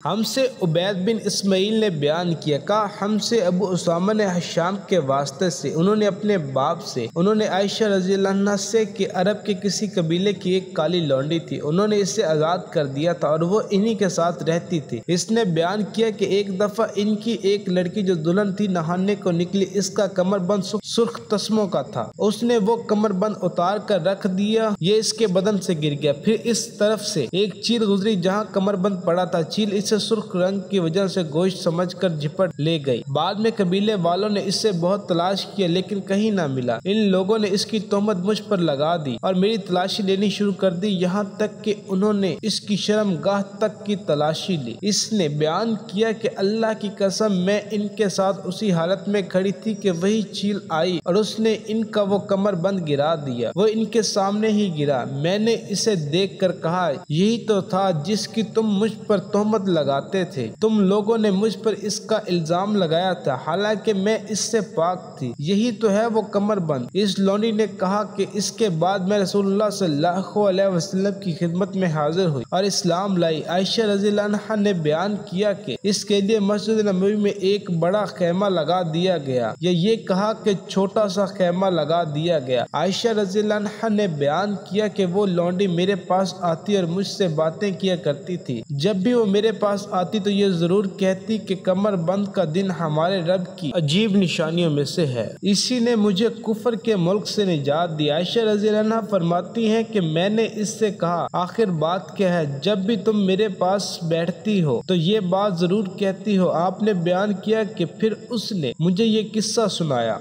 ہم سے عبید بن اسماعیل نے بیان کیا، کہا ہم سے ابو اسامہ نے حشام کے واسطے سے انہوں نے اپنے باپ سے انہوں نے عائشہ رضی اللہ عنہا سے کہ عرب کے کسی قبیلے کی ایک کالی لونڈی تھی، انہوں نے اسے آزاد کر دیا تھا اور وہ انہی کے ساتھ رہتی تھی۔ اس نے بیان کیا کہ ایک دفعہ ان کی ایک لڑکی جو دلہن تھی نہانے کو نکلی، اس کا کمر بند سرخ تسموں کا تھا، اس نے وہ کمر بند اتار کر رکھ دیا، یہ اس کے بدن سے گر گیا، پھر اس طرف سے ایک چیل گزری جہاں کمر بند پڑا تھا، چیل اسے سرخ رنگ کی وجہ سے گوشت سمجھ کر جھپٹ لے گئی۔ بعد میں قبیلے والوں نے اس سے بہت تلاش کیا لیکن کہیں نہ ملا، ان لوگوں نے اس کی تہمت مجھ پر لگا دی اور میری تلاشی لینی شروع کر دی، یہاں تک کہ انہوں نے اس کی شرم گاہ تک کی تلاشی لی۔ اس نے بیان کیا کہ اللہ کی قسم میں ان کے ساتھ اسی حالت میں کھڑی تھی کہ وہی چیل آئی اور اس نے ان کا وہ کمر بند گرا دیا، وہ ان کے سامنے ہی گرا۔ میں نے اسے دیکھ کر کہا یہی تو تھا جس کی تم مجھ پر تہمت لگاتے تھے، تم لوگوں نے مجھ پر اس کا الزام لگایا تھا حالانکہ میں اس سے پاک تھی، یہی تو ہے وہ کمر بند۔ اس لونڈی نے کہا کہ اس کے بعد میں رسول اللہ صلی اللہ علیہ وسلم کی خدمت میں حاضر ہوئی اور اسلام لائی۔ عائشہ رضی اللہ عنہا نے بیان کیا کہ اس کے لیے مسجد نبوی میں ایک بڑا خیمہ لگا دیا گیا، یا یہ کہا کہ چھوٹا سا خیمہ لگا دیا گیا۔ عائشہ رضی اللہ عنہا نے بیان کیا کہ وہ لونڈی میرے پاس آتی اور مجھ سے باتیں کیا کرتی تھی، جب بھی وہ میرے پاس آتی تو یہ ضرور کہتی کہ کمر بند کا دن ہمارے رب کی عجیب نشانیوں میں سے ہے، اسی نے مجھے کفر کے ملک سے نجات دی۔ عائشہ رضی اللہ عنہا فرماتی ہیں کہ میں نے اس سے کہا آخر بات کیا ہے، جب بھی تم میرے پاس بیٹھتی ہو تو یہ بات ضرور کہتی ہو۔ آپ نے بیان کیا کہ پھر اس نے مجھے یہ قصہ سنایا۔